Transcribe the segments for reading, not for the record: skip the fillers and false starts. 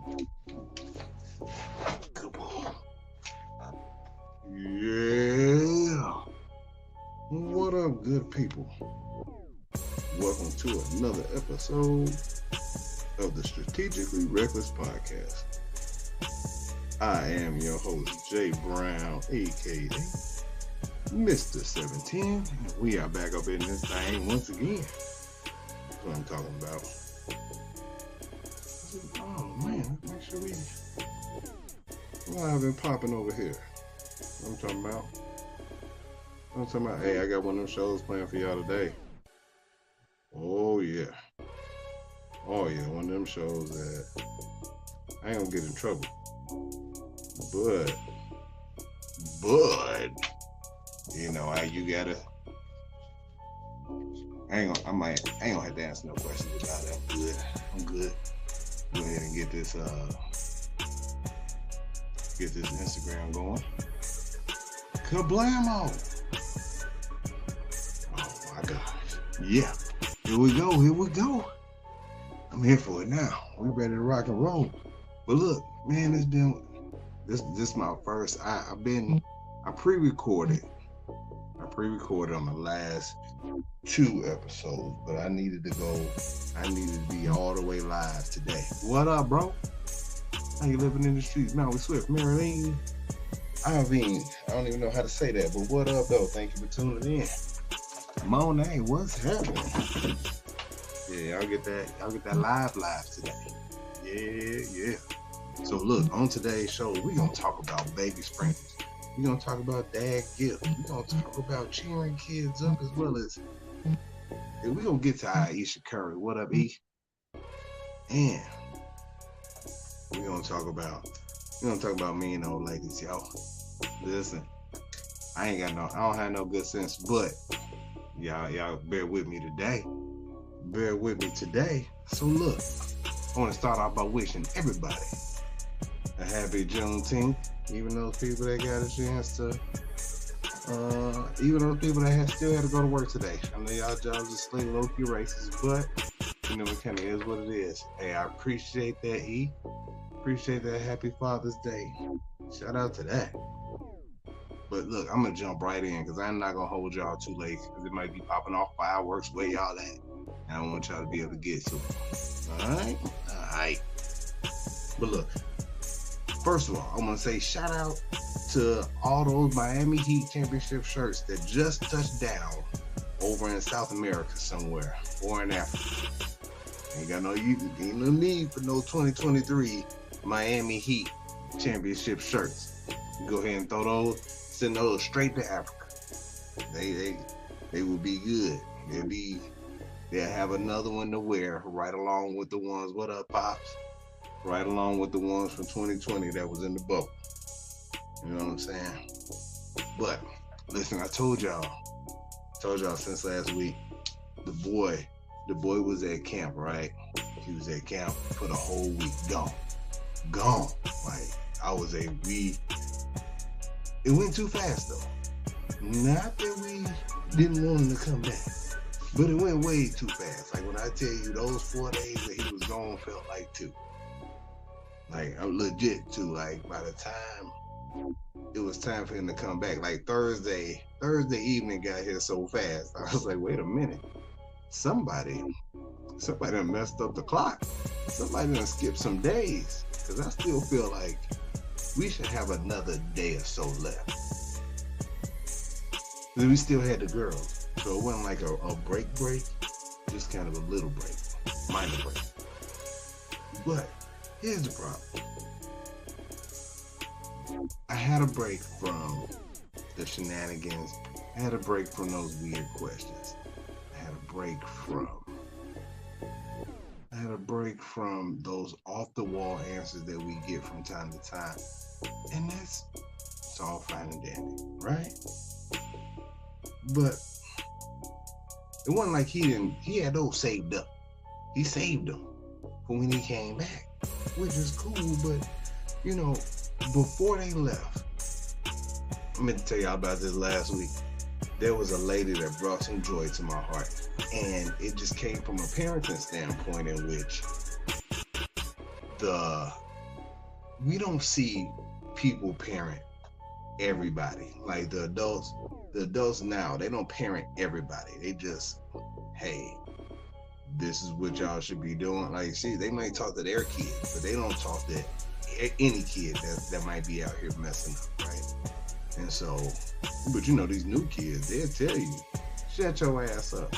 Come on. Yeah. What up, good people? Welcome to another episode of the Strategically Reckless Podcast. I am your host, Jay Brown, aka Mr. 710. And we are back up in this thing once again. That's what I'm talking about. Oh man, make sure I've been popping over here. I'm talking about. Hey, I got one of them shows planned for y'all today. Oh yeah, one of them shows that I ain't gonna get in trouble. But you know how you gotta. I ain't gonna have to answer no questions about that. I'm good. Go ahead and get this Instagram going. Kablamo! Oh my gosh. Yeah. Here we go. I'm here for it now. We're ready to rock and roll. But look, man, this my first. I pre-recorded on the last 2 episodes, but I needed to be all the way live today. What up, bro? How you living in the streets? Mountain Swift, Marilyn. I don't even know how to say that, but what up, though? Thank you for tuning in. Monet, what's happening? Yeah, I'll get that live today. Yeah. So look, on today's show, we're gonna talk about baby sprinkles. We're gonna talk about dad gifts. We're gonna talk about cheering kids up, as well as we're gonna get to Ayesha Curry. What up, E? And we're gonna talk about me and old ladies, yo. Listen, I don't have no good sense, but y'all bear with me today. So look, I want to start off by wishing everybody a happy Juneteenth. Even those people that got a chance to, even those people that still had to go to work today. I know y'all jobs are still low-key racist, but you know, it kind of is what it is. Hey, I appreciate that, E. Appreciate that. Happy Father's Day. Shout out to that. But look, I'm going to jump right in because I'm not going to hold y'all too late because it might be popping off fireworks where y'all at. And I want y'all to be able to get to it. All right. But look, first of all, I want to say shout out to all those Miami Heat championship shirts that just touched down over in South America somewhere or in Africa. Ain't no need for no 2023 Miami Heat championship shirts. Go ahead and send those straight to Africa. They will be good. They'll have another one to wear right along with the ones. What up, Pops? Right along with the ones from 2020 that was in the boat. You know what I'm saying? But listen, I told y'all since last week, the boy was at camp, right? He was at camp for the whole week. Gone. Like, it went too fast though. Not that we didn't want him to come back, but it went way too fast. Like when I tell you those 4 days that he was gone felt like 2. Like I'm legit too. Like by the time it was time for him to come back, like Thursday evening got here so fast. I was like, wait a minute. Somebody done messed up the clock. Somebody done skipped some days. Cause I still feel like we should have another day or so left. Then we still had the girls. So it wasn't like a break, just kind of a little break, minor break. But here's the problem. I had a break from the shenanigans. I had a break from those weird questions. I had a break from those off-the-wall answers that we get from time to time. And it's all fine and dandy, right? But it wasn't like he had those saved up. He saved them for when he came back, which is cool, but you know, before they left, I meant to tell y'all about this last week. There was a lady that brought some joy to my heart, and it just came from a parenting standpoint in which the we don't see people parent everybody. Like the adults now, they don't parent everybody. They just, hey, this is what y'all should be doing. Like, see, they might talk to their kids, but they don't talk to any kid that might be out here messing up, right? And so, but you know, these new kids, they'll tell you, shut your ass up.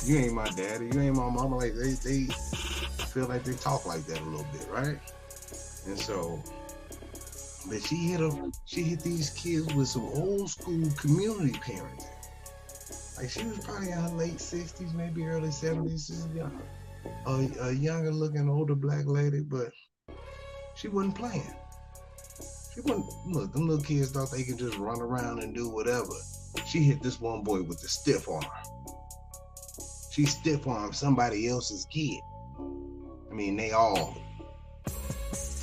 You ain't my daddy, you ain't my mama. Like, they feel like they talk like that a little bit, right? And so, but she hit these kids with some old school community parenting. Like, she was probably in her late 60s, maybe early 70s. She's a younger looking, older black lady, but she wasn't playing. She wasn't, look, them little kids thought they could just run around and do whatever. She hit this one boy with the stiff arm. She stiff armed somebody else's kid. I mean, they all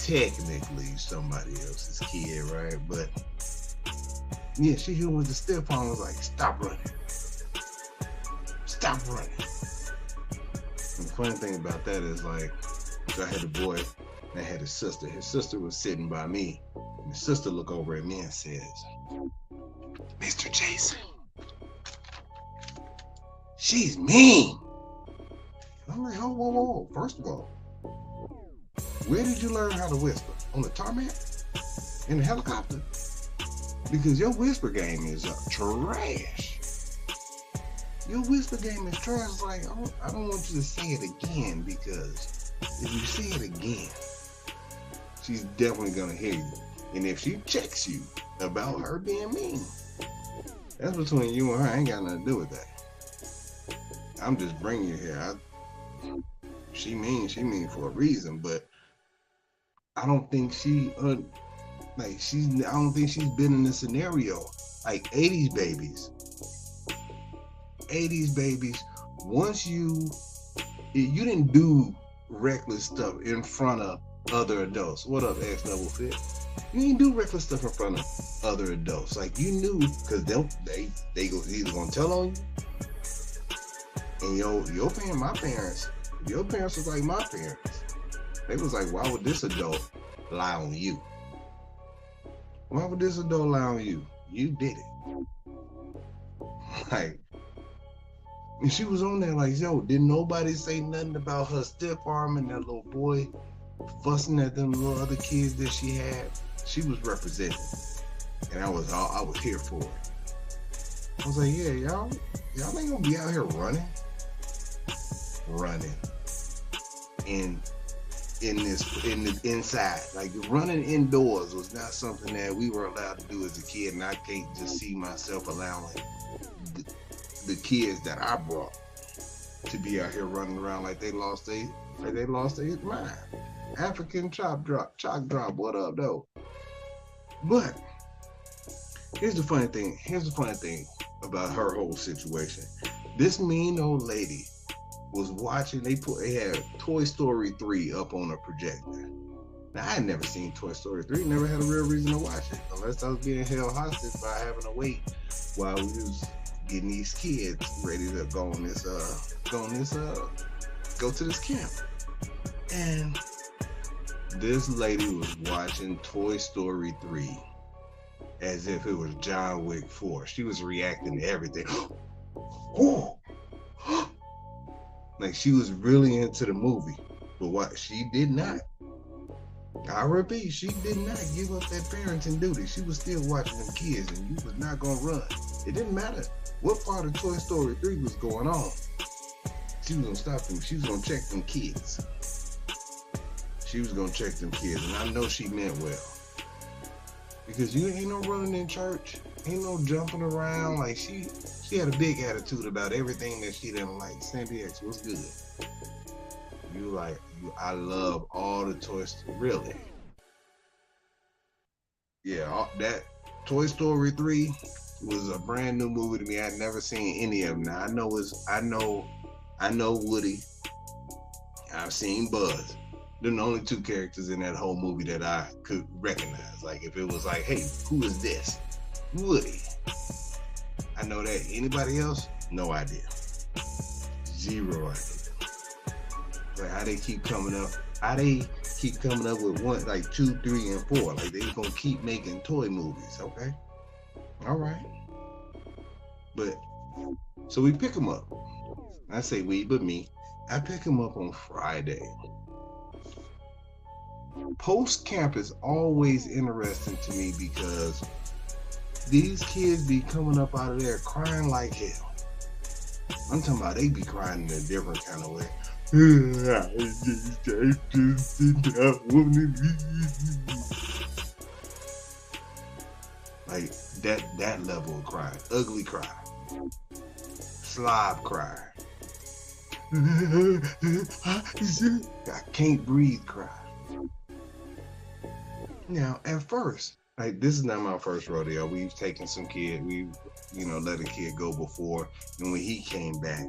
technically somebody else's kid, right? But yeah, she hit him with the stiff arm, was like, stop running. Stop running. And the funny thing about that is, like, so I had a boy and I had his sister. His sister was sitting by me. And his sister looked over at me and says, Mr. Jason, she's mean. I'm like, oh, whoa. First of all, where did you learn how to whisper? On the tarmac? In the helicopter? Because your whisper game is trash. Your whisper game is trash. Like, I don't want you to say it again, because if you say it again, she's definitely gonna hear you. And if she checks you about her being mean, that's between you and her. I ain't got nothing to do with that. I'm just bringing you here. She mean for a reason, but I don't think I don't think she's been in this scenario. Like 80s babies, once you didn't do reckless stuff in front of other adults. What up, X Double Fit? You didn't do reckless stuff in front of other adults. Like, you knew, because they either gonna tell on you, and your parents was like my parents. They was like, why would this adult lie on you? Why would this adult lie on you? You did it. Like, and she was on there like, yo, didn't nobody say nothing about her stiff arm and that little boy fussing at them little other kids that she had? She was representing, and I was here for it. I was like, yeah, y'all ain't gonna be out here running in the inside. Like, running indoors was not something that we were allowed to do as a kid, and I can't just see myself allowing the kids that I brought to be out here running around like they lost their mind. African chalk drop, what up though? But here's the funny thing about her whole situation. This mean old lady was watching, they had Toy Story 3 up on a projector. Now, I had never seen Toy Story 3, never had a real reason to watch it, unless I was being held hostage by having to wait while we was getting these kids ready to go to this camp. And this lady was watching Toy Story 3 as if it was John Wick 4. She was reacting to everything. Like, she was really into the movie. But what she did not, I repeat, she did not give up that parenting duty. She was still watching them kids, and you was not gonna run. It didn't matter what part of Toy Story 3 was going on. She was gonna stop them. She was gonna check them kids. And I know she meant well. Because you ain't no running in church, ain't no jumping around. Like, she had a big attitude about everything that she didn't like. Sandy X, what's good? I love all the Toy Story, really. Yeah, that Toy Story 3 was a brand new movie to me. I'd never seen any of them. Now, I know Woody. I've seen Buzz. They're the only two characters in that whole movie that I could recognize. Like, if it was like, hey, who is this? Woody. I know that. Anybody else? No idea. Zero idea. Like, how they keep coming up. How they keep coming up with one, like 2, 3, and 4. Like they gonna keep making toy movies. Okay, all right. But so we pick them up. I say we, but me. I pick them up on Friday. Post camp is always interesting to me because these kids be coming up out of there crying like hell. I'm talking about they be crying in a different kind of way. Like that level of crying. Ugly cry. Slob cry. I can't breathe cry. Now, at first, like this is not my first rodeo. We've taken some kid, we've let a kid go before, and when he came back,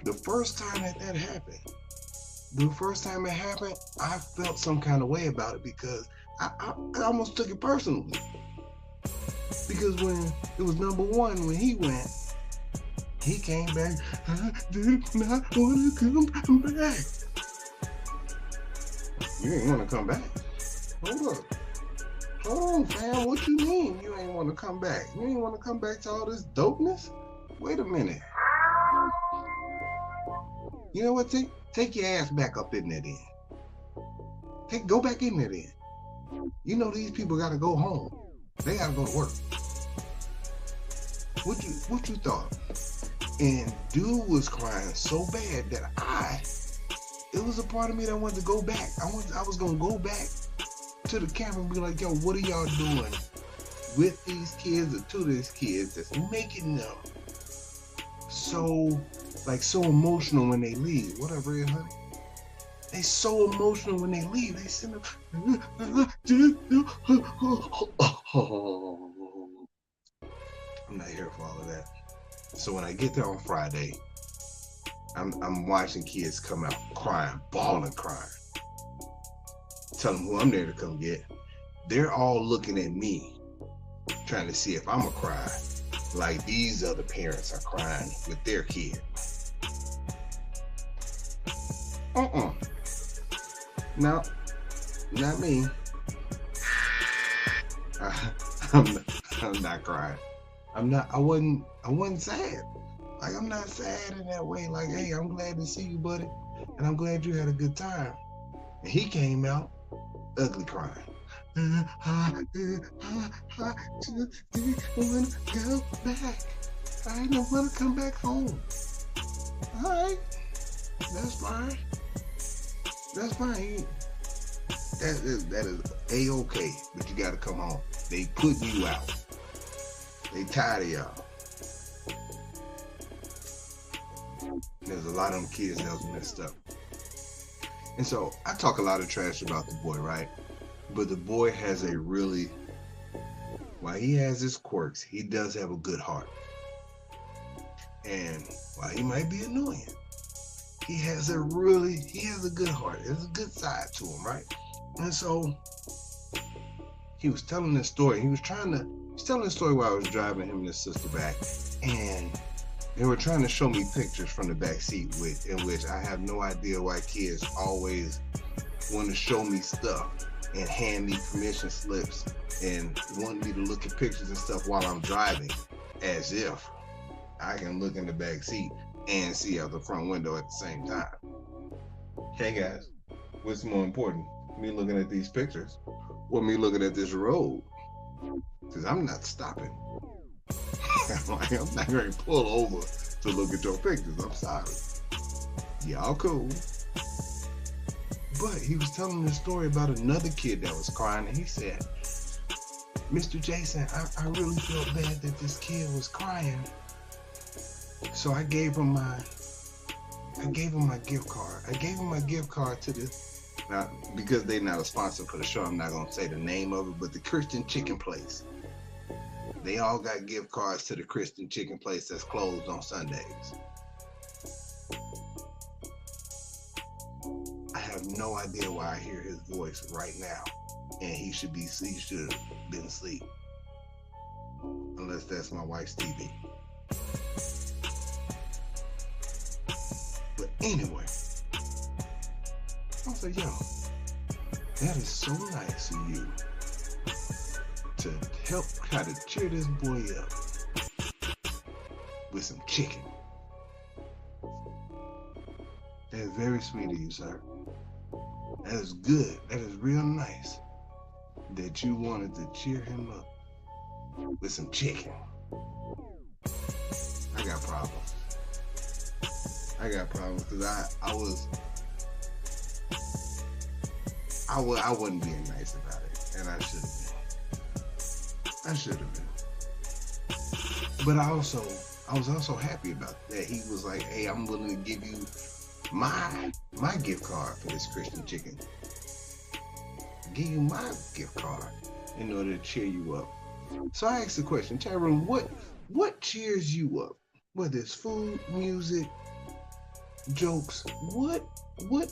the first time that happened, I felt some kind of way about it because I almost took it personally. Because when it was number one, when he went, he came back. I did not want to come back. You ain't want to come back? Hold on, fam. What you mean you ain't want to come back? You ain't want to come back to all this dopeness? Wait a minute. You know what? Take your ass back up in there then. Go back in there then. You know these people gotta go home. They gotta go to work. What you thought? And dude was crying so bad that it was a part of me that wanted to go back. I was gonna go back to the camera and be like, yo, what are y'all doing with these kids or to these kids that's making them so emotional when they leave? Whatever it is, honey. They so emotional when they leave. They send them. I'm not here for all of that. So when I get there on Friday, I'm watching kids come out crying, bawling, crying. Tell them who I'm there to come get. They're all looking at me, trying to see if I'm gonna cry like these other parents are crying with their kid. No, not me. I'm not crying. I wasn't sad. Like, I'm not sad in that way. Like, hey, I'm glad to see you, buddy. And I'm glad you had a good time. And he came out ugly crying. I just want to go back. I don't want to come back home. All right. That's fine. That's fine. That is A-okay, but you got to come home. They put you out. They tired of y'all. There's a lot of them kids that was messed up. And so I talk a lot of trash about the boy, right? But the boy has while he has his quirks, he does have a good heart. And while he might be annoying, he has a good heart. There's a good side to him, right? And so he was telling this story. He was telling this story while I was driving him and his sister back. And they were trying to show me pictures from the back seat in which I have no idea why kids always want to show me stuff and hand me permission slips and want me to look at pictures and stuff while I'm driving, as if I can look in the back seat and see out the front window at the same time. Hey guys, what's more important? Me looking at these pictures or me looking at this road? Because I'm not stopping. I'm not going to pull over to look at your pictures. I'm sorry. Y'all cool. But he was telling the story about another kid that was crying, and he said, Mr. Jason, I really felt bad that this kid was crying. So I gave him my gift card. I gave him my gift card to now, because they're not a sponsor for the show, I'm not going to say the name of it, but the Christian Chicken Place. They all got gift cards to the Christian Chicken Place that's closed on Sundays. I have no idea why I hear his voice right now, and he should have been asleep, unless that's my wife's TV. But anyway, I said, yo, That is so nice of you to help try to cheer this boy up with some chicken. That is very sweet of you, sir. That is good. That is real nice that you wanted to cheer him up with some chicken. I got problems. Because I wasn't being nice about it, and I should have been. But I was also happy about that. He was like, "Hey, I'm willing to give you my gift card for this Christian chicken. Give you my gift card in order to cheer you up." So I asked the question, chat room, what cheers you up? Whether it's food, music, jokes, what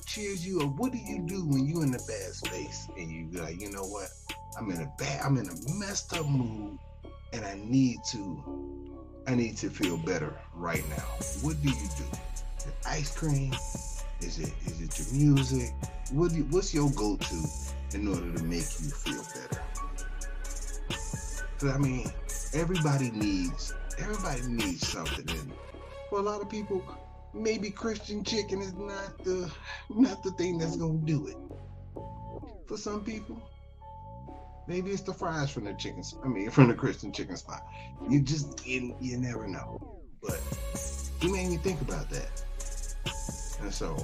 cheers you up? What do you do when you're in a bad space and you be like, you know what? I'm in a messed up mood, and I need to feel better right now. What do you do? Is it ice cream? Is it your music? What's your go-to in order to make you feel better? Because I mean, everybody needs something, and for a lot of people, maybe Christian chicken is not the thing that's gonna do it. For some people, maybe it's the fries from the Christian chicken spot. You never know. But he made me think about that. And so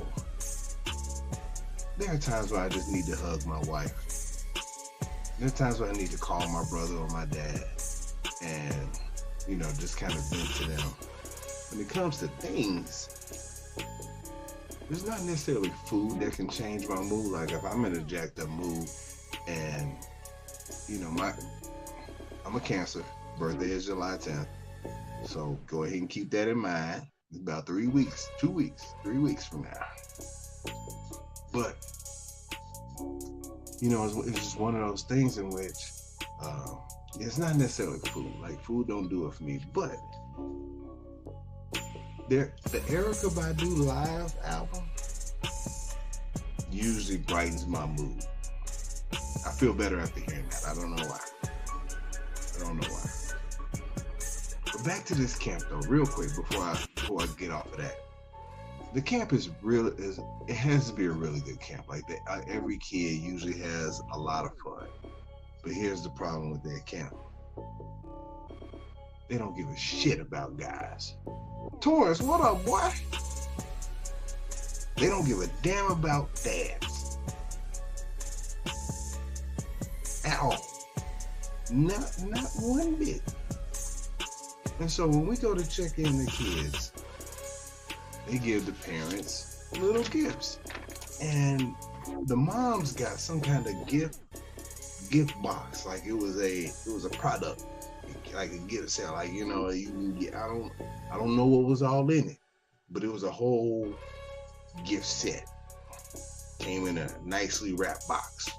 there are times where I just need to hug my wife. There are times where I need to call my brother or my dad and, just kind of vent to them. When it comes to things, there's not necessarily food that can change my mood. Like if I'm in a jacked up mood and, I'm a Cancer, birthday is July 10th. So go ahead and keep that in mind. It's about 3 weeks from now. But, it's just one of those things in which it's not necessarily food. Like food don't do it for me. But the Erykah Badu live album usually brightens my mood. I feel better after hearing that. I don't know why. But back to this camp though, real quick before I get off of that. The camp it has to be a really good camp. Like that, every kid usually has a lot of fun. But here's the problem with that camp. They don't give a shit about guys. Torrance, what up, boy? They don't give a damn about dads. At all. Not one bit. And so when we go to check in the kids, they give the parents little gifts. And the moms got some kind of gift box. Like it was a product. Like a gift set. Like, you can get, I don't know what was all in it, but it was a whole gift set. Came in a nicely wrapped box.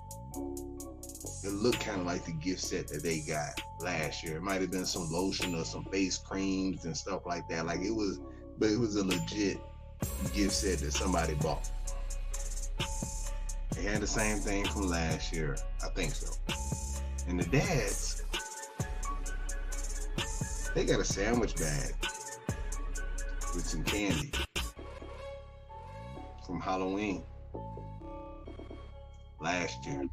It looked kind of like the gift set that they got last year. It might have been some lotion or some face creams and stuff like that. Like it was a legit gift set that somebody bought. They had the same thing from last year. I think so. And the dads, they got a sandwich bag with some candy from Halloween last year.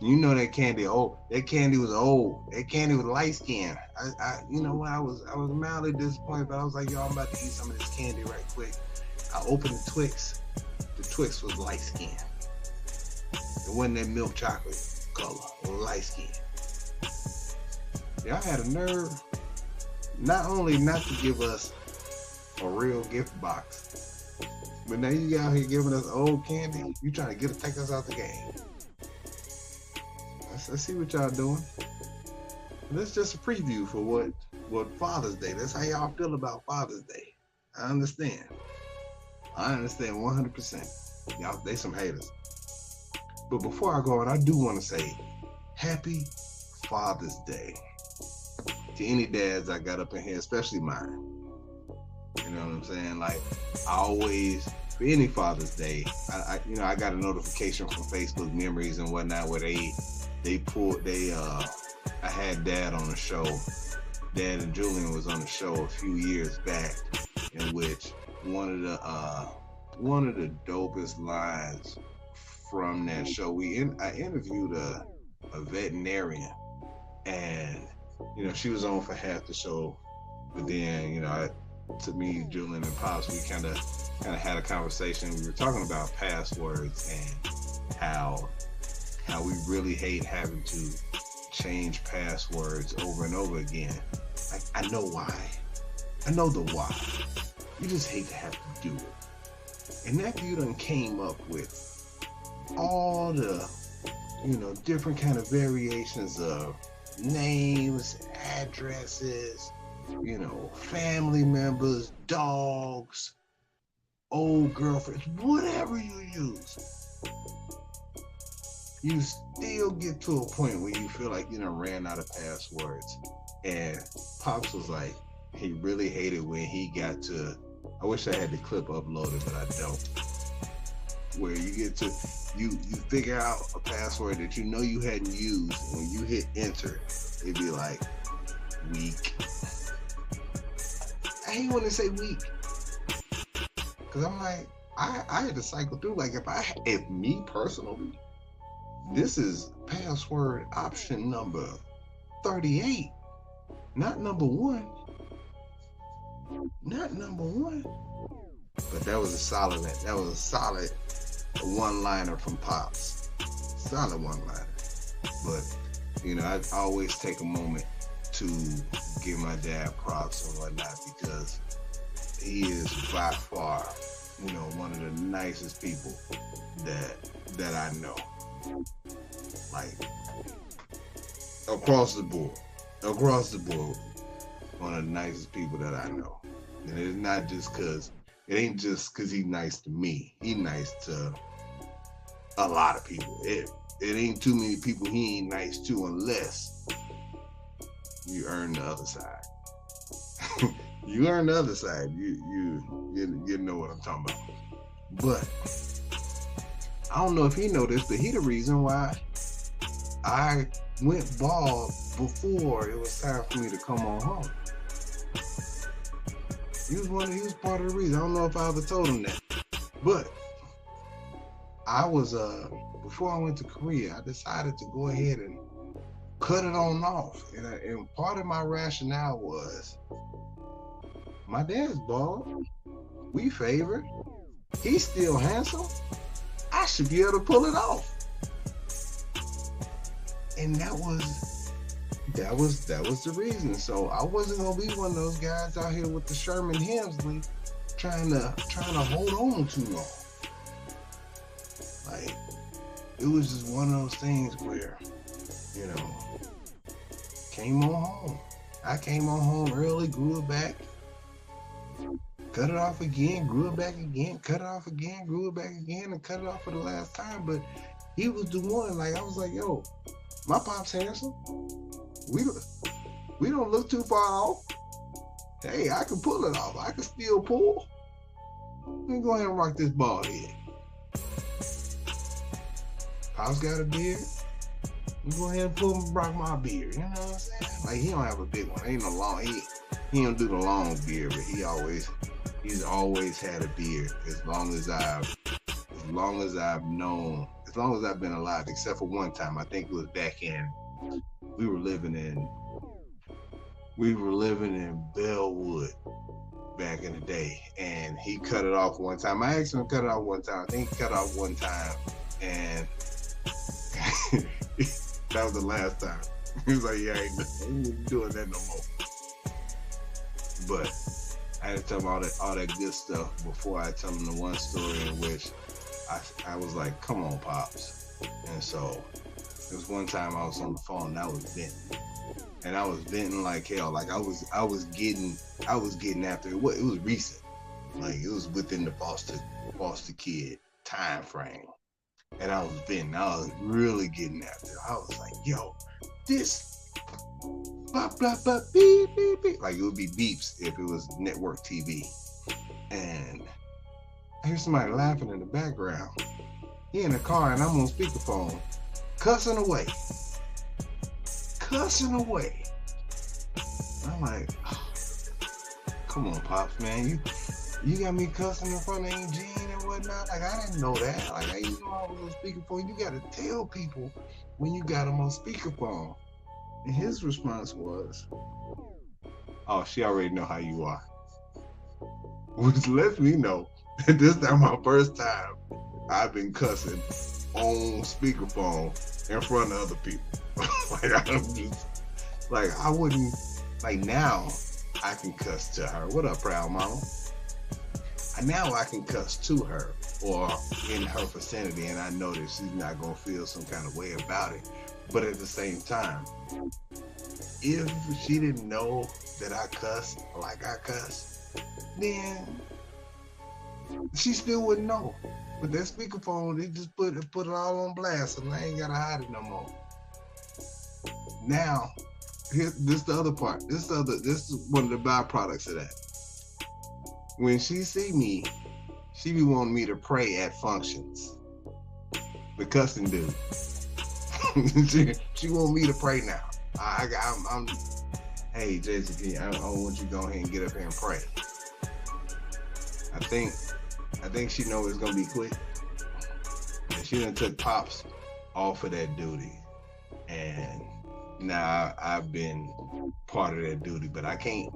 You know that candy old. That candy was old. That candy was light skinned. I was mildly disappointed, but I was like, yo, I'm about to eat some of this candy right quick. I opened the Twix. The Twix was light skinned. It wasn't that milk chocolate color. It was light skinned. Y'all had a nerve not only not to give us a real gift box, but now you out here giving us old candy. You trying to take us out the game. I see what y'all doing. That's just a preview for what Father's Day. That's how y'all feel about Father's Day. I understand 100%. Y'all, they some haters. But before I go on, I do want to say happy Father's Day to any dads I got up in here, especially mine. You know what I'm saying? Like, I always for any Father's Day, I got a notification from Facebook Memories and whatnot where I had Dad on the show. Dad and Julian was on the show a few years back, in which one of the dopest lines from that show, I interviewed a veterinarian, and she was on for half the show, but then to me, Julian and Pops, we kind of had a conversation. We were talking about passwords and how we really hate having to change passwords over and over again. Like, I know why. I know the why. You just hate to have to do it. And after you done came up with all the, different kind of variations of names, addresses, family members, dogs, old girlfriends, whatever you use, you still get to a point where you feel like you done ran out of passwords. And Pops was like, he really hated when he got to, I wish I had the clip uploaded, but I don't, where you get to, you figure out a password that you hadn't used, and when you hit enter, it'd be like, weak. I hate when they say weak, because I'm like, I had to cycle through, like, if me personally, this is password option number 38, not number 1. Not number 1. But that was a solid one-liner from Pops. Solid one-liner. But, I always take a moment to give my dad props and whatnot, because he is by far, one of the nicest people that I know. Like, across the board, one of the nicest people that I know. And it ain't just because he's nice to me. He's nice to a lot of people. It ain't too many people he ain't nice to, unless you earn the other side. You earn the other side. You know what I'm talking about. But I don't know if he know this, but he the reason why I went bald before it was time for me to come on home. He was part of the reason. I don't know if I ever told him that. But I was before I went to Korea, I decided to go ahead and cut it on off. And part of my rationale was, my dad's bald. We favored. He's still handsome. I should be able to pull it off. And that was the reason. So I wasn't gonna be one of those guys out here with the Sherman Hemsley trying to hold on too long. Like, it was just one of those things where, came on home. I came on home early, grew it back, cut it off again, grew it back again, cut it off again, grew it back again, and cut it off for the last time. But he was the one, like, I was like, yo, my pop's handsome. We don't look too far off. Hey, I can pull it off. I can still pull. Let me go ahead and rock this bald head. Pop's got a beard. Let me go ahead and rock my beard. You know what I'm saying? Like, he don't have a big one. Ain't no long. He don't do the long beard, but he's always had a beard as long as I've been alive, except for one time. I think it was back in, we were living in Bellwood back in the day, and he cut it off one time. I asked him to cut it off one time. I think he cut it off one time, and that was the last time. He was like, yeah, I ain't doing that no more. But I had to tell him all that good stuff before I tell him the one story in which I was like, come on, Pops. And so there was one time I was on the phone and I was venting. And I was venting like hell. Like I was getting after it. It was recent. Like, it was within the foster kid time frame. And I was venting. I was really getting after it. I was like, yo, this blah blah blah beep beep beep. Like, it would be beeps if it was network TV. And I hear somebody laughing in the background. He in the car and I'm on speakerphone, cussing away. I'm like, oh, come on, Pops, man. You got me cussing in front of Aunt Jean and whatnot. Like, I didn't know that. Like, I didn't know I was on speakerphone. You got to tell people when you got them on speakerphone. And his response was, oh, she already know how you are. Which lets me know that this is not my first time I've been cussing on speakerphone in front of other people. Like, I'm just, like, I wouldn't, like, now I can cuss to her. What up, proud mama? Now I can cuss to her or in her vicinity, and I know that she's not going to feel some kind of way about it. But at the same time, if she didn't know that I cuss like I cuss, then she still wouldn't know. But that speakerphone, they just put it all on blast, and I ain't got to hide it no more. Now, this is the other part. This is one of the byproducts of that. When she see me, she be wanting me to pray at functions. The cussing dude. she want me to pray now. I'm hey, Jason, I want you to go ahead and get up here and pray. I think she know it's gonna be quick. And she done took Pops off of that duty. And now I've been part of that duty, but I can't.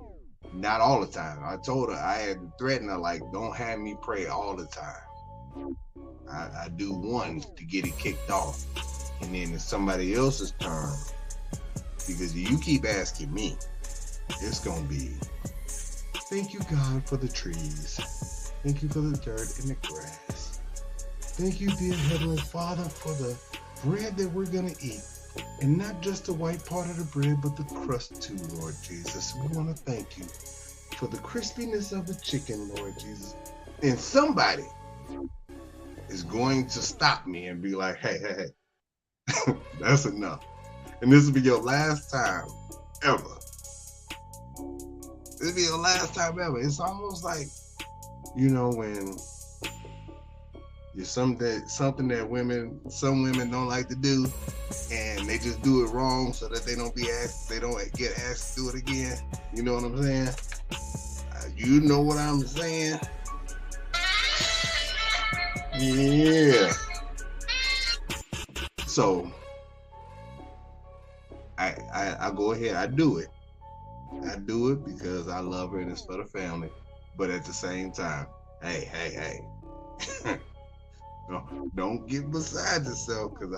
Not all the time. I told her, I had to threaten her, like, don't have me pray all the time. I do one to get it kicked off. And then it's somebody else's turn. Because you keep asking me, it's going to be, thank you, God, for the trees. Thank you for the dirt and the grass. Thank you, dear Heavenly Father, for the bread that we're going to eat. And not just the white part of the bread, but the crust too, Lord Jesus. We want to thank you for the crispiness of the chicken, Lord Jesus. And somebody is going to stop me and be like, hey, that's enough. And this will be your last time ever. This will be your last time ever. It's almost like, you know, when it's something that some women don't like to do, and they just do it wrong so that they don't get asked to do it again. You know what I'm saying? You know what I'm saying? Yeah. So I go ahead. I do it. I do it because I love her and it's for the family. But at the same time, hey. Don't get beside yourself, because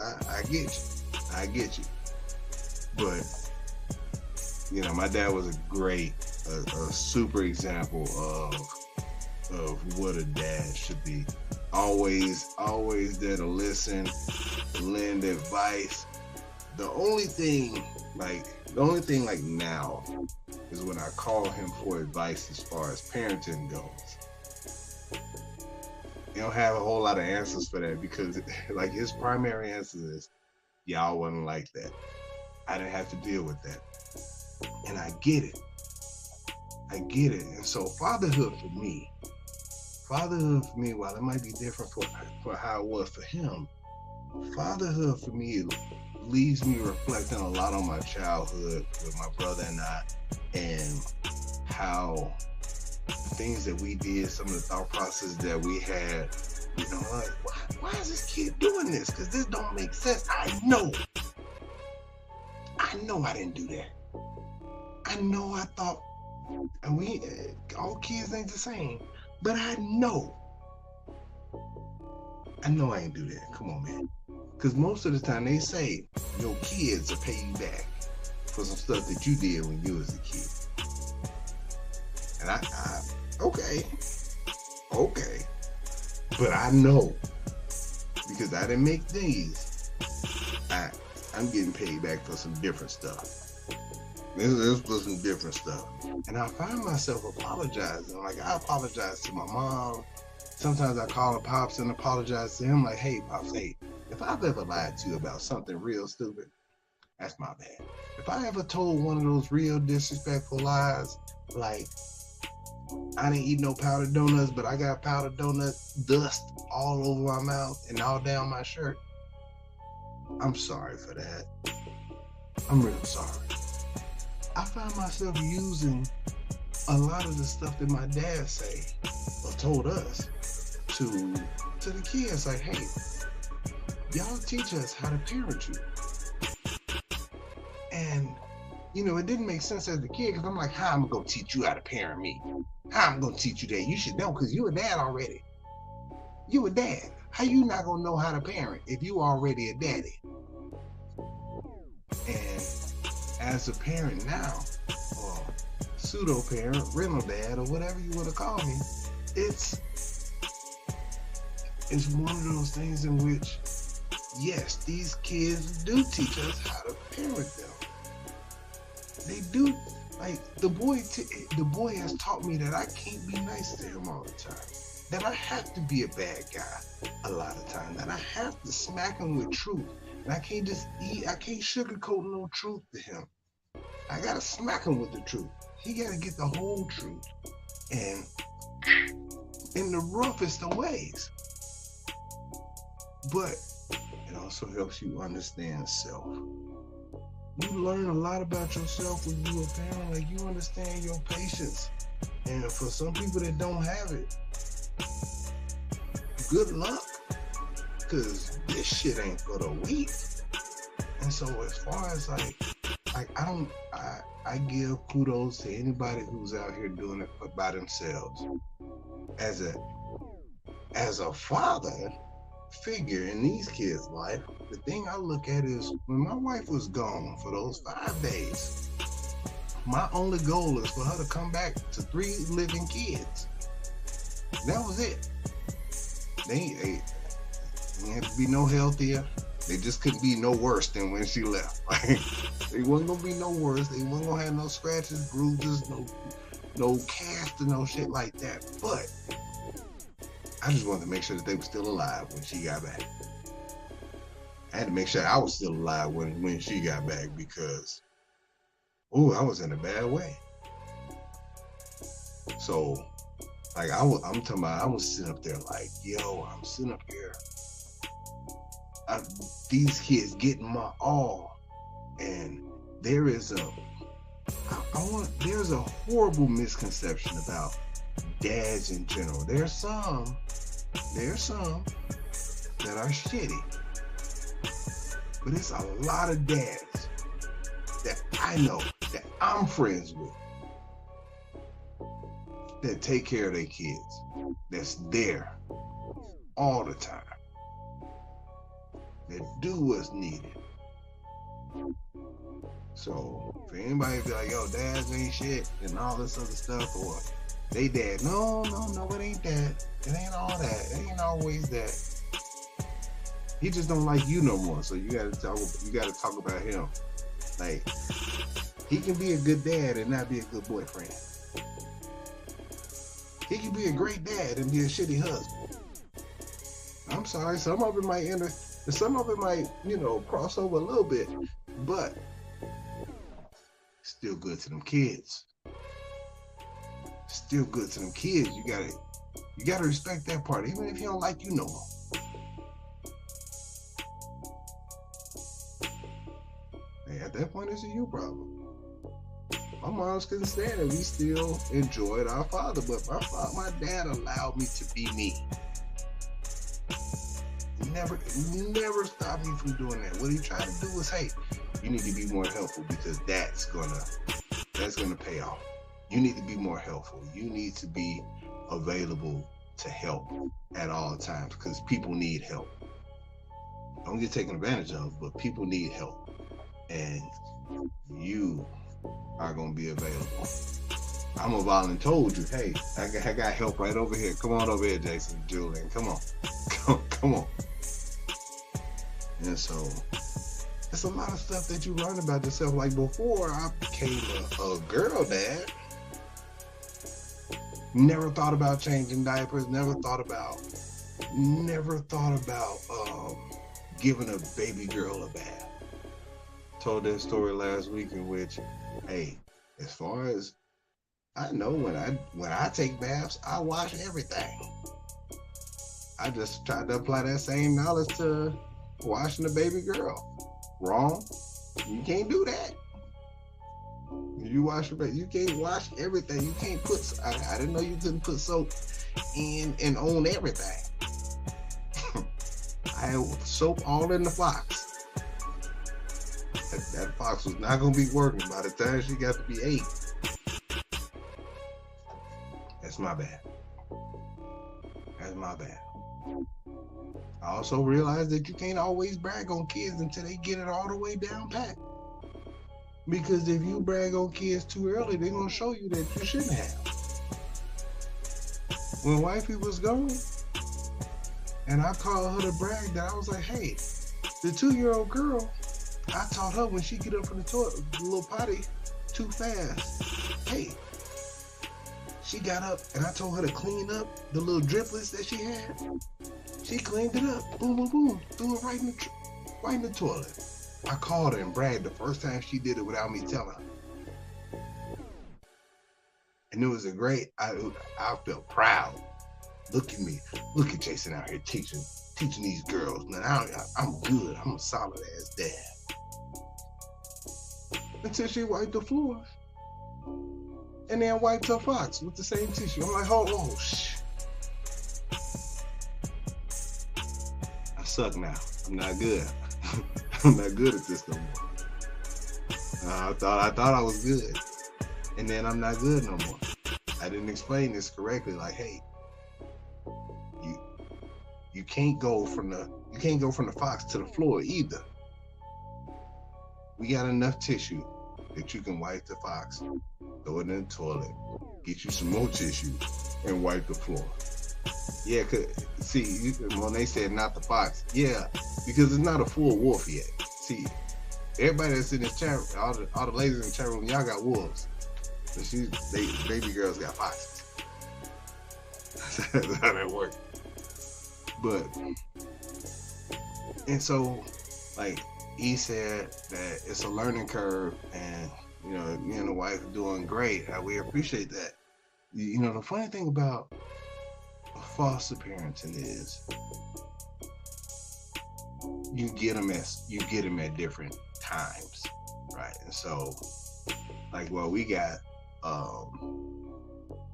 I get you. But, you know, my dad was a super example of what a dad should be. Always there to listen, lend advice. The only thing like now is when I call him for advice as far as parenting goes. You don't have a whole lot of answers for that, because like his primary answer is, y'all wasn't like that. I didn't have to deal with that. And I get it. And so fatherhood for me, while it might be different for how it was for him, fatherhood for me leaves me reflecting a lot on my childhood with my brother and I, and how the things that we did, some of the thought process that we had, you know, like, why is this kid doing this? Because this don't make sense. I know I didn't do that. I know I thought, and all kids ain't the same, but I know I ain't do that. Come on, man. Because most of the time they say your kids will pay you back for some stuff that you did when you was a kid. And I okay. But I know, because I didn't make these, I'm getting paid back for some different stuff. This was some different stuff. And I find myself apologizing. Like, I apologize to my mom. Sometimes I call her Pops and apologize to him. Like, hey, Pops, hey, if I've ever lied to you about something real stupid, that's my bad. If I ever told one of those real disrespectful lies, like, I didn't eat no powdered donuts, but I got powdered donut dust all over my mouth and all down my shirt. I'm sorry for that. I'm real sorry. I find myself using a lot of the stuff that my dad say or told us to the kids, like, hey, y'all teach us how to parent you. And you know, it didn't make sense as a kid because I'm like, how am I gonna teach you how to parent me? How am I gonna teach you that? You should know because you a dad already. You a dad. How you not gonna know how to parent if you already a daddy? And as a parent now, or pseudo parent, rental dad, or whatever you want to call me, it's one of those things in which, yes, these kids do teach us how to parent them. They do. Like the boy has taught me that I can't be nice to him all the time. That I have to be a bad guy a lot of times. That I have to smack him with truth. And I can't just I can't sugarcoat no truth to him. I gotta smack him with the truth. He gotta get the whole truth. And in the roughest of ways. But it also helps you understand self. You learn a lot about yourself when you're a parent. Like, you understand your patience. And for some people that don't have it, good luck. Because this shit ain't for the weak. And so as far as like I give kudos to anybody who's out here doing it by themselves. As a father figure in these kids' life, the thing I look at is when my wife was gone for those 5 days, my only goal is for her to come back to 3 living kids. That was it. They didn't have to be no healthier. They just couldn't be no worse than when she left. They wasn't gonna be no worse. They wasn't gonna have no scratches, bruises, no cast, and no shit like that. But I just wanted to make sure that they were still alive when she got back. I had to make sure I was still alive when she got back because, I was in a bad way. So, like, I'm talking about, I was sitting up there like, I'm sitting up here. These kids getting my all, and there's a horrible misconception about dads in general. There's some that are shitty, but it's a lot of dads that I know, that I'm friends with, that take care of their kids, that's there all the time, that do what's needed. So for anybody to be like, dads ain't shit and all this other stuff, or they dad, no, it ain't that. It ain't all that. It ain't always that. He just don't like you no more, so you gotta talk about him. Like, he can be a good dad and not be a good boyfriend. He can be a great dad and be a shitty husband. I'm sorry, some of it might cross over a little bit, but still good to them kids. Still good to them kids. You gotta respect that part, even if he don't like you no more. Hey, at that point, it's a you problem. My moms couldn't stand it. We still enjoyed our father, but my dad allowed me to be me. Never stopped me from doing that. What he tried to do was, hey, you need to be more helpful because that's gonna pay off. You need to be more helpful. You need to be available to help at all times because people need help. Don't get taken advantage of, but people need help. And you are going to be available. I'm a voluntold you, hey, I got help right over here. Come on over here, Jason, Julian. Come on. Come on. And so there's a lot of stuff that you learn about yourself. Like before I became a girl dad, never thought about changing diapers, never thought about giving a baby girl a bath. Told that story last week in which, hey, as far as I know when I take baths, I wash everything. I just tried to apply that same knowledge to washing the baby girl. Wrong. You can't do that. You wash your baby. You can't wash everything. You can't put. I didn't know you couldn't put soap in and on everything. I had soap all in the fox. That fox was not gonna be working by the time she got to be 8. That's my bad. That's my bad. I also realized that you can't always brag on kids until they get it all the way down pat. Because if you brag on kids too early, they're gonna show you that you shouldn't have. When wifey was gone, and I called her to brag that I was like, hey, the 2-year-old girl, I taught her when she get up from the toilet, the little potty too fast. Hey, she got up and I told her to clean up the little driplets that she had. She cleaned it up, boom, boom, boom, threw it right in the toilet. I called her and bragged the first time she did it without me telling her. And it was a great, I felt proud. Look at me, look at Jason out here teaching these girls. Now I'm good, I'm a solid ass dad. Until she wiped the floor. And then wiped her fox with the same tissue. I'm like, hold on, shh. I suck now. I'm not good. I'm not good at this no more. I thought I was good. And then I'm not good no more. I didn't explain this correctly. Like, hey, you can't go from the fox to the floor either. We got enough tissue that you can wipe the fox, throw it in the toilet, get you some more tissue, and wipe the floor. Yeah, see, when they said not the fox, yeah, because it's not a full wolf yet. See, everybody that's in this chat, all the ladies in the chat room, y'all got wolves. But baby girls got foxes. That's how that works. But, and so, like, he said that it's a learning curve, and you know, me and the wife are doing great. We appreciate that. You know, the funny thing about foster parenting is you get them at different times, right? And so, like, well, we got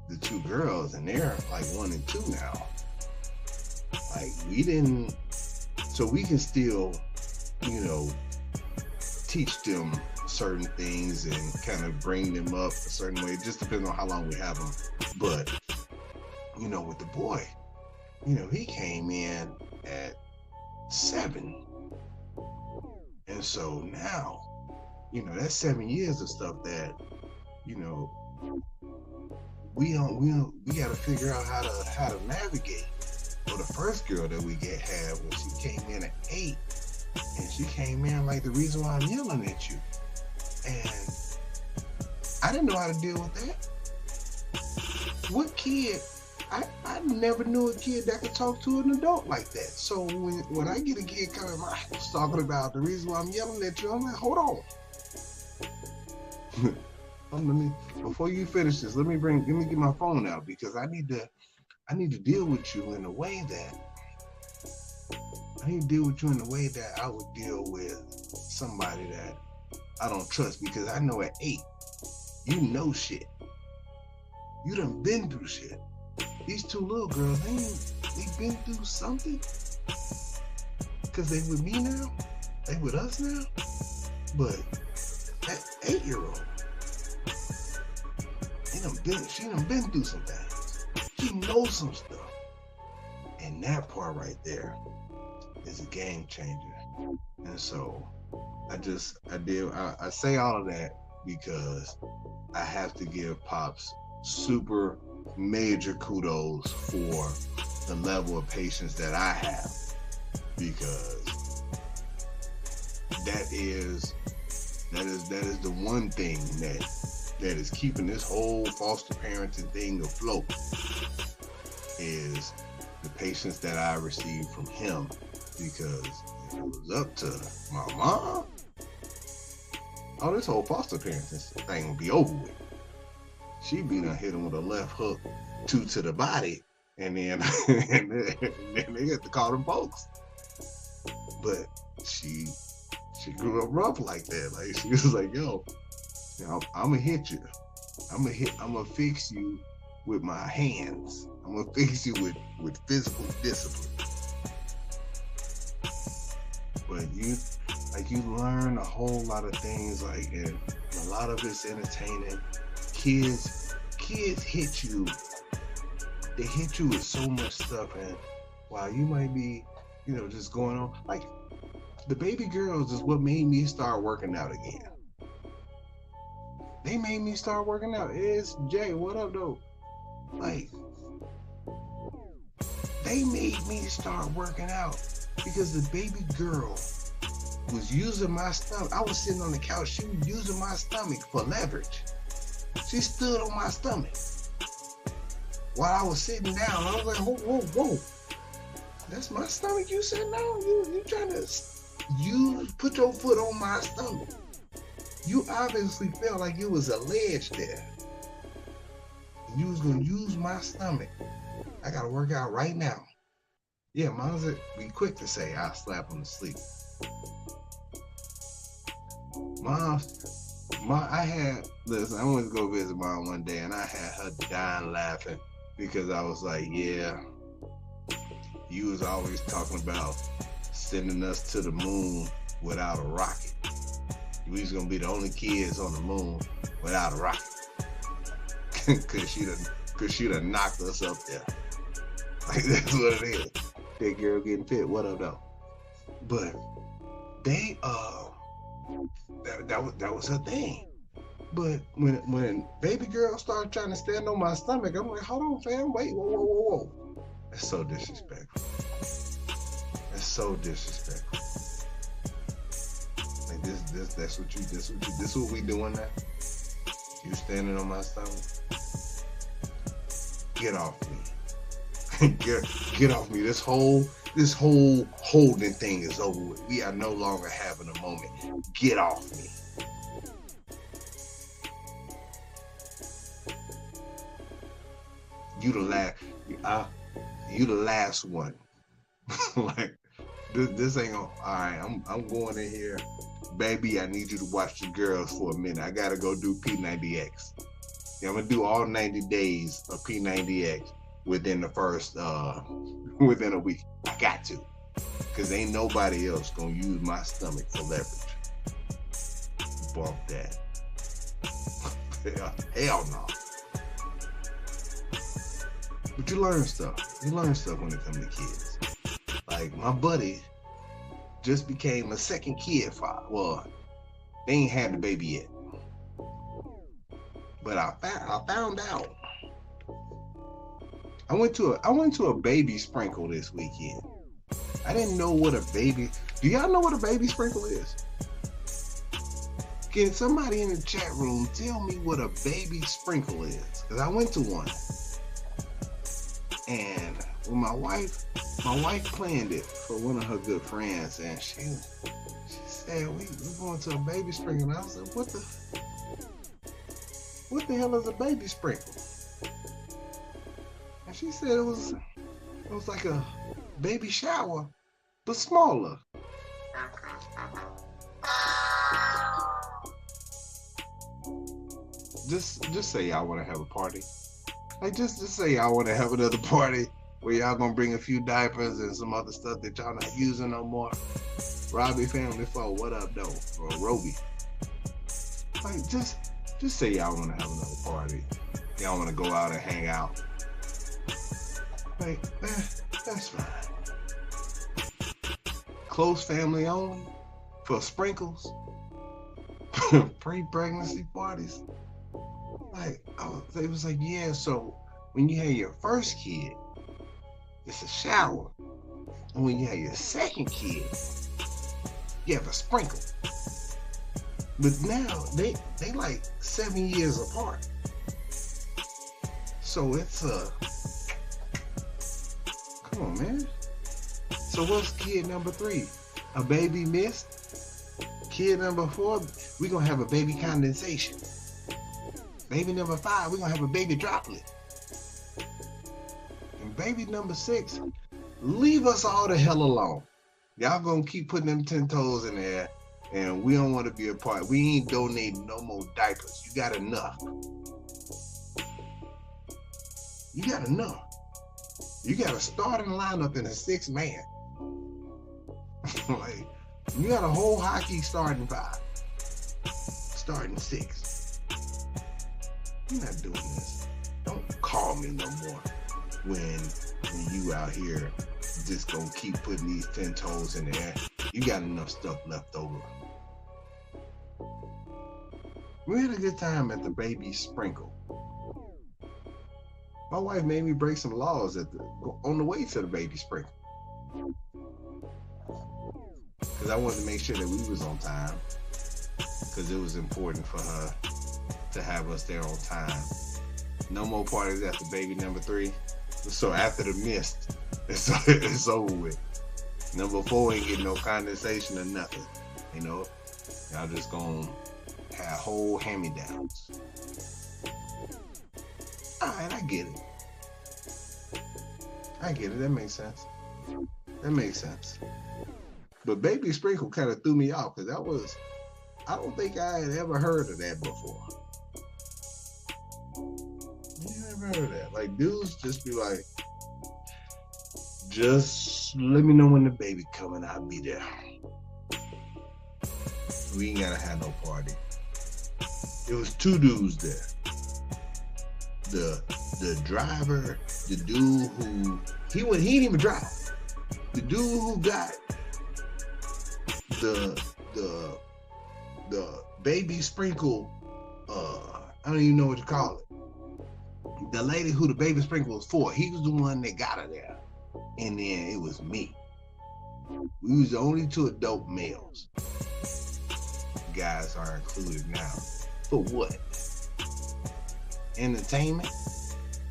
the 2 girls, and they're like 1 and 2 now. Like, so we can still, you know, teach them certain things and kind of bring them up a certain way. It just depends on how long we have them. But, you know, with the boy, you know, he came in at 7. And so now, you know, that's 7 years of stuff that, you know, we got to figure out how to navigate. Well, the first girl that we had when she came in at 8, and she came in like, the reason why I'm yelling at you. And I didn't know how to deal with that. What kid? I never knew a kid that could talk to an adult like that. So when I get a kid coming my house talking about the reason why I'm yelling at you, I'm like, hold on. Before you finish this, let me get my phone out, because I need to deal with you in a way that I would deal with somebody that I don't trust, because I know at 8, you know shit. You done been through shit. These 2 little girls, they been through something, because they with me now, they with us now. But that 8-year-old, she done been through some things. She knows some stuff. And that part right there is a game changer. And so I say all of that because I have to give Pops super major kudos for the level of patience that I have, because that is the one thing that is keeping this whole foster parenting thing afloat, is the patience that I received from him. Because if it was up to my mom, this whole foster parenting thing would be over with. she be done hit him with a left hook, 2 to the body, and then and then they have to call them folks. But she grew up rough like that. Like she was like, yo, I'm gonna hit you. I'm gonna fix you with my hands. I'm gonna fix you with physical discipline. But you learn a whole lot of things, like, and a lot of it's entertaining. Kids hit you. They hit you with so much stuff, and while you might be, just going on, like, the baby girls is what made me start working out again. They made me start working out. It's Jay, what up, though? Like, they made me start working out because the baby girl was using my stomach. I was sitting on the couch. She was using my stomach for leverage. She stood on my stomach while I was sitting down. I was like, whoa. That's my stomach you sitting down? You trying to put your foot on my stomach. You obviously felt like it was a ledge there. You was going to use my stomach. I got to work out right now. Yeah, Mom's be quick to say, I'll slap him to sleep. Listen, I went to go visit Mom one day, and I had her dying laughing because I was like, yeah, you was always talking about sending us to the moon without a rocket. We was going to be the only kids on the moon without a rocket. Cause she done knocked us up there. Like, that's what it is. That girl getting fit, what up though? But they that was her thing. But when baby girl started trying to stand on my stomach, I'm like, hold on, fam, wait, whoa. That's so disrespectful. That's so disrespectful. Like this what we doing now? You standing on my stomach? Get off me. Get off me. This whole holding thing is over with. We are no longer having a moment. Get off me. You the last one. Like, this ain't gonna, all right, I'm going in here. Baby, I need you to watch the girls for a minute. I gotta go do P90X. Yeah, I'm gonna do all 90 days of P90X within the first, within a week. I got to. Because ain't nobody else gonna use my stomach for leverage. Bump that. Hell no. But you learn stuff. You learn stuff when it comes to kids. Like, my buddy just became a second kid father. Well, they ain't had the baby yet. But I found out. I went to a baby sprinkle this weekend. I didn't know what a baby. Do y'all know what a baby sprinkle is? Can somebody in the chat room tell me what a baby sprinkle is? Because I went to one. And with my wife planned it for one of her good friends, and she said, we're going to a baby sprinkle. And I said, what the hell is a baby sprinkle? And she said it was like a baby shower, but smaller. Just say y'all want to have a party. Like, just say y'all want to have another party where y'all gonna bring a few diapers and some other stuff that y'all not using no more. Robbie Family 4, what up though? Or Roby. Like, just say y'all want to have another party. Y'all want to go out and hang out. Like, that's fine. Close family only for sprinkles. Pre-pregnancy parties. Like, they was like, yeah, so when you have your first kid, it's a shower. And when you have your second kid, you have a sprinkle. But now, they like 7 years apart. So it's come on, man. So what's kid number 3? A baby mist? Kid number 4, we gonna have a baby condensation. Baby number 5, we're gonna have a baby droplet. And baby number 6, leave us all the hell alone. Y'all gonna keep putting them 10 toes in there, and we don't want to be a part. We ain't donating no more diapers. You got enough. You got enough. You got a starting lineup in a 6-man. Like, you got a whole hockey starting 5, starting 6. You're not doing this. Don't call me no more when you out here just gonna keep putting these 10 toes in the air. You got enough stuff left over. We had a good time at the baby sprinkle. My wife made me break some laws on the way to the baby sprinkle. Because I wanted to make sure that we was on time. Because it was important for her to have us there on time. No more parties after baby number 3. So after the mist, it's over with. Number 4 ain't getting no condensation or nothing. You know, y'all just gonna have whole hand-me-downs. Alright, I get it. That makes sense. But baby sprinkle kind of threw me off, because I don't think I had ever heard of that before. You never heard of that. Like, dudes just be like, just let me know when the baby coming, I'll be there. We ain't gotta have no party. It was 2 dudes there. The driver, the dude who he didn't even drive. The dude who got the baby sprinkle, I don't even know what to call it. The lady who the baby sprinkle was for, he was the one that got her there. And then it was me. We was the only 2 adult males. Guys are included now. For what? Entertainment?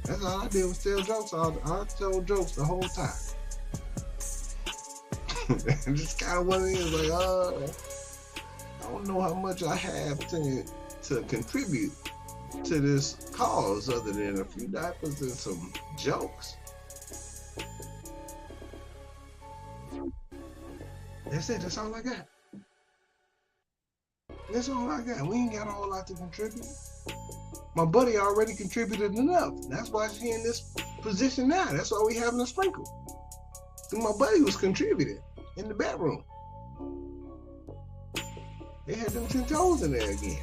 That's all I did was tell jokes. I told jokes the whole time. Just kind of what it is. Like, I don't know how much I have to contribute to this cause other than a few diapers and some jokes. That's it. That's all I got. That's all I got. We ain't got a whole lot to contribute. My buddy already contributed enough. That's why she's in this position now. That's why we having a sprinkle. So my buddy was contributing in the bedroom. They had them 10 toes in there again.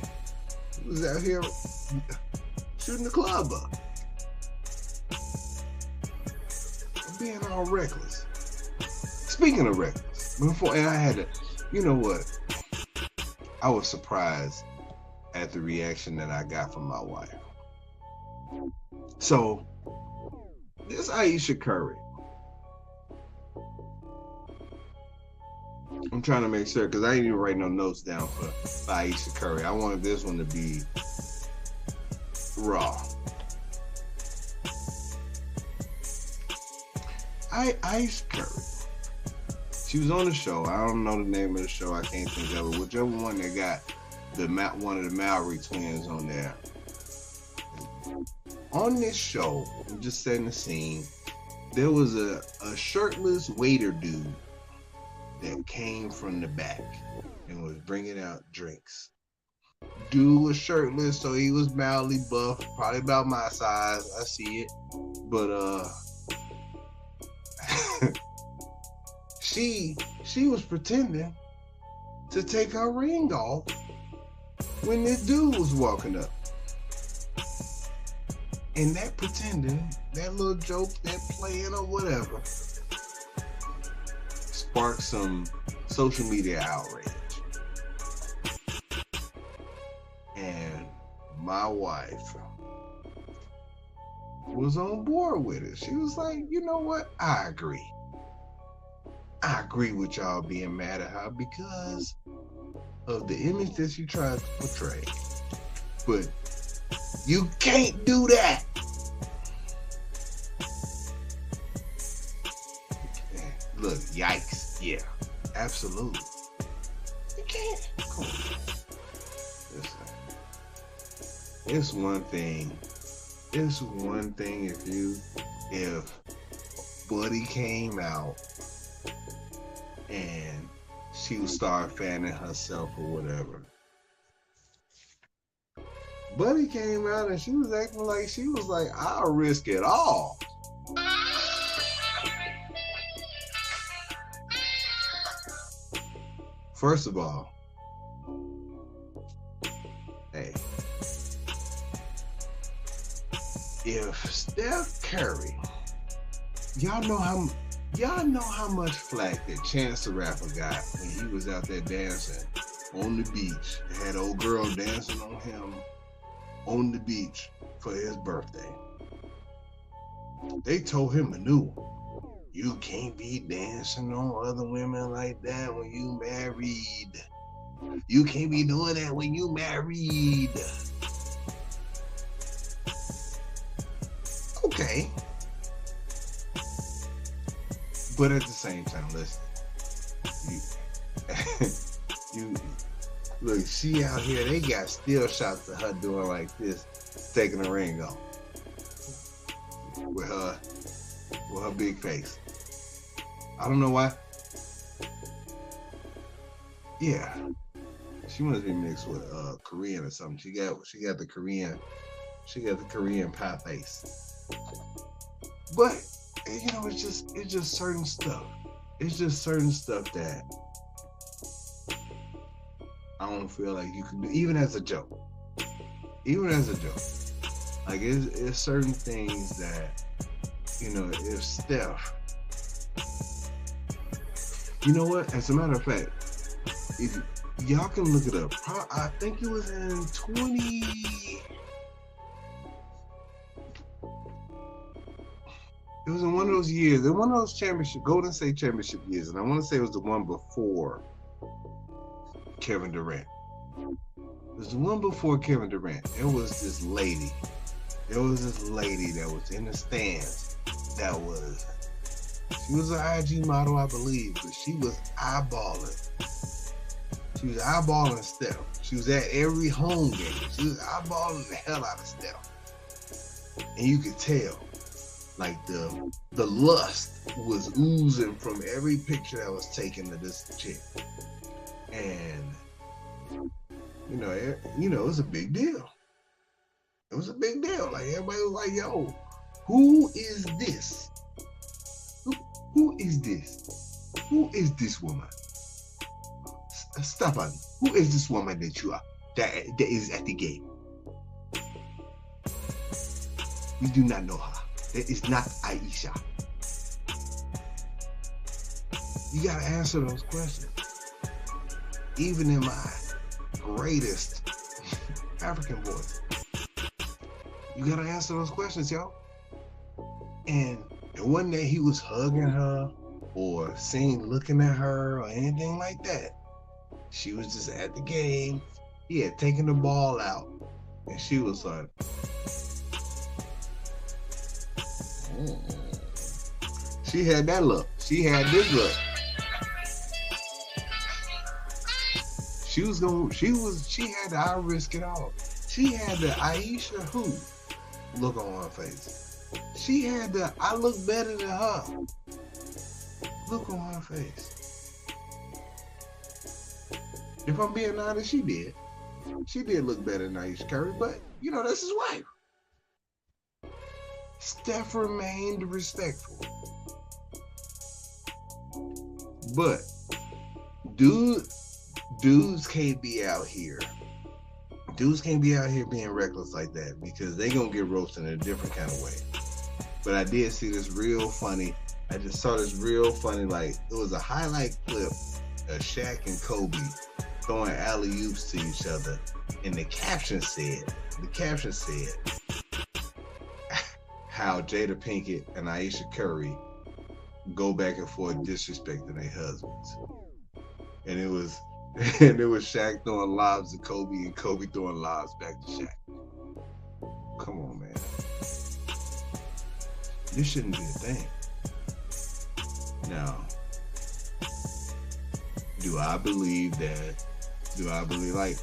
He was out here shooting the club up. Being all reckless. Speaking of reckless, before and I had to, you know what? I was surprised at the reaction that I got from my wife. So, this Ayesha Curry. I'm trying to make sure, because I didn't even write no notes down for Ayesha Curry. I wanted this one to be raw. Ayesha Curry. She was on the show. I don't know the name of the show. I can't think of it. Whichever one that got one of the Mallory twins on there. On this show, I'm just setting the scene, there was a shirtless waiter dude that came from the back and was bringing out drinks. Dude was shirtless, so he was mildly buff, probably about my size. I see it. But she was pretending to take her ring off when this dude was walking up. And that pretending, that little joke, that playing or whatever, sparked some social media outrage. And my wife was on board with it. She was like, you know what? I agree. I agree with y'all being mad at her because of the image that she tried to portray. But you can't do that. Look, yikes. Yeah, absolutely. You can't. Come on. Listen. It's one thing. It's one thing if Buddy came out and she would start fanning herself or whatever. Buddy came out and she was acting like she was like, I'll risk it all. First of all, hey, if Steph Curry, y'all know how much flack that Chance the Rapper got when he was out there dancing on the beach. They had old girl dancing on him on the beach for his birthday. They told him a new one. You can't be dancing on other women like that when you married. You can't be doing that when you married. Okay. But at the same time, listen. You look, she out here, they got still shots of her doing like this, taking the ring off. With her big face. I don't know why. Yeah. She must be mixed with Korean or something. She got the Korean pie face. But you know, it's just certain stuff. It's just certain stuff that I don't feel like you can do, even as a joke. Like it's certain things that, you know, if Steph, you know what? As a matter of fact, if y'all can look it up, I think it was in 20. It was in one of those years, in one of those Golden State championship years, and I want to say it was the one before Kevin Durant. It was the one before Kevin Durant. It was this lady. There was this lady that was in the stands. She was an IG model, I believe, but she was eyeballing. She was eyeballing Steph. She was at every home game. She was eyeballing the hell out of Steph. And you could tell, like the lust was oozing from every picture that was taken of this chick. And you know, it was a big deal. It was a big deal. Like everybody was like, "Yo, who is this? Who is this? Who is this woman? Stop on. Who is this woman that is at the game? We do not know her. That is not Ayesha." You gotta answer those questions. Even in my greatest African voice, you gotta answer those questions, yo. And one day he was hugging her or looking at her or anything like that. She was just at the game. He had taken the ball out, and she was like, She had that look. She had this look. She had the I risk it all. She had the Ayesha who look on her face. She had the I look better than her look on her face. If I'm being honest, she did. She did look better than Ayesha Curry, but you know, that's his wife. Steph remained respectful. But dudes can't be out here. Dudes can't be out here being reckless like that because they gonna get roasted in a different kind of way. But I did see this real funny. I just saw this real funny, like it was a highlight clip of Shaq and Kobe throwing alley-oops to each other, and the caption said, how Jada Pinkett and Ayesha Curry go back and forth disrespecting their husbands. And it was Shaq throwing lobs to Kobe and Kobe throwing lobs back to Shaq. Come on, man. This shouldn't be a thing. Now, do I believe like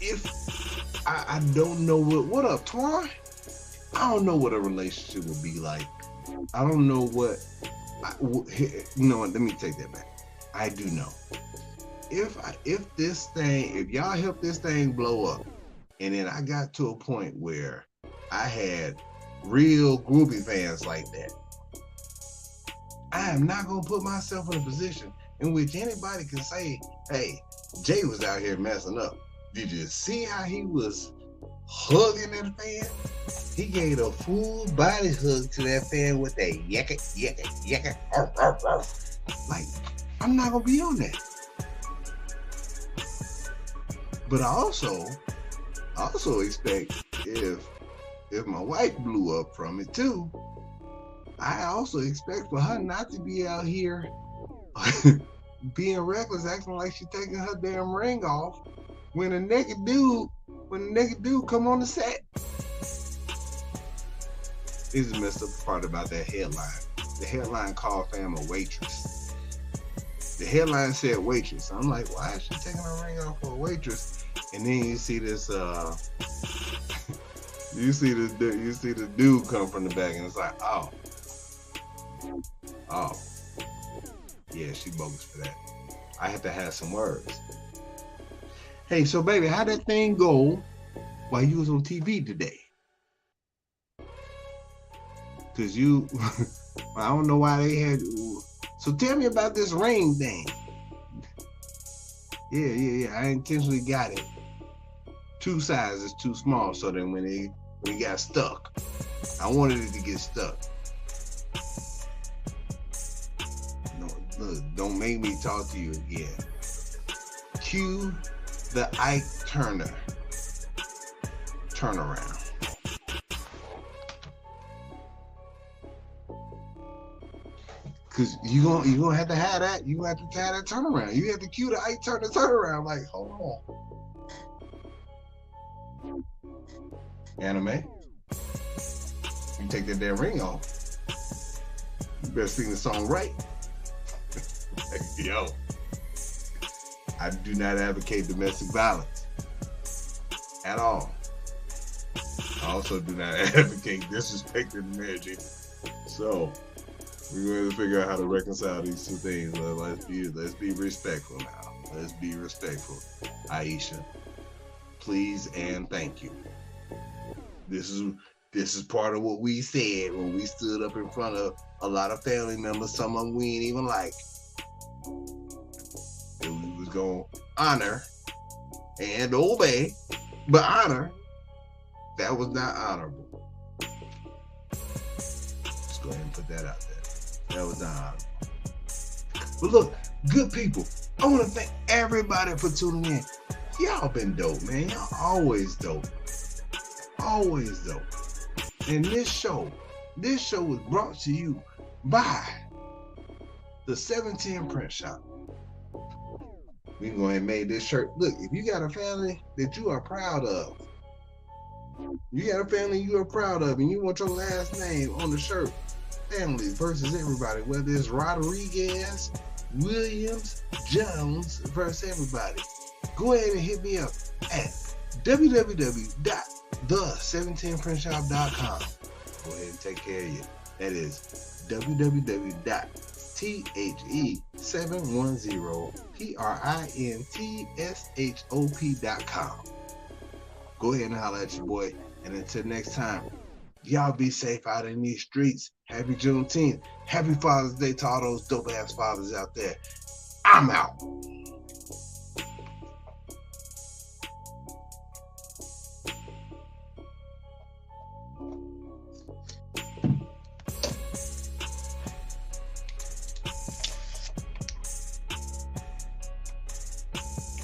if I don't know what up, Twan? I don't know what a relationship would be like. I don't know what. You know what? Let me take that back. I do know. If y'all help this thing blow up, and then I got to a point where I had real groupie fans like that, I am not gonna put myself in a position in which anybody can say, "Hey, Jay was out here messing up. Did you see how he was hugging that fan? He gave a full body hug to that fan with that yakka, yakka, yakka, arf, arf, arf." Like, I'm not gonna be on that. But I also expect if my wife blew up from it too, I also expect for her not to be out here being reckless, acting like she's taking her damn ring off when a naked dude come on the set. This is the messed up part about that headline. The headline called fam a waitress. The headline said waitress. I'm like, why is she taking her ring off for a waitress? And then you see this you see the dude come from the back, and it's like, oh, yeah, she bogus for that. I have to have some words. Hey, so baby, how'd that thing go while you was on TV today? Cause you, I don't know why they had. So tell me about this ring thing. Yeah. I intentionally got it 2 sizes too small, so that when it got stuck, I wanted it to get stuck. No, look, don't make me talk to you again. Cue the Ike Turner turnaround. Cause you gonna have to have that. You have to have that turnaround. You have to cue the Ike Turner turnaround. Like, hold on, anime. You take that damn ring off. You better sing the song right. Yo, I do not advocate domestic violence at all. I also do not advocate disrespecting the marriage either. So we're going to figure out how to reconcile these two things. Let's be respectful now. Let's be respectful. Ayesha, please and thank you. This is part of what we said when we stood up in front of a lot of family members, some of them we ain't even like. And we was going to honor and obey, but honor, that was not honorable. Just go ahead and put that out there. That was not honorable. But look, good people, I want to thank everybody for tuning in. Y'all been dope, man. Y'all always dope. Always dope. And this show was brought to you by the 710 Print Shop. We can go ahead and make this shirt. Look, if you got a family that you are proud of, and you want your last name on the shirt, family versus everybody, whether it's Rodriguez, Williams, Jones versus everybody, go ahead and hit me up at www.the710printshop.com. Go ahead and take care of you. That is www.the710printshop.com. Go ahead and holler at your boy. And until next time, y'all be safe out in these streets. Happy Juneteenth. Happy Father's Day to all those dope ass fathers out there. I'm out.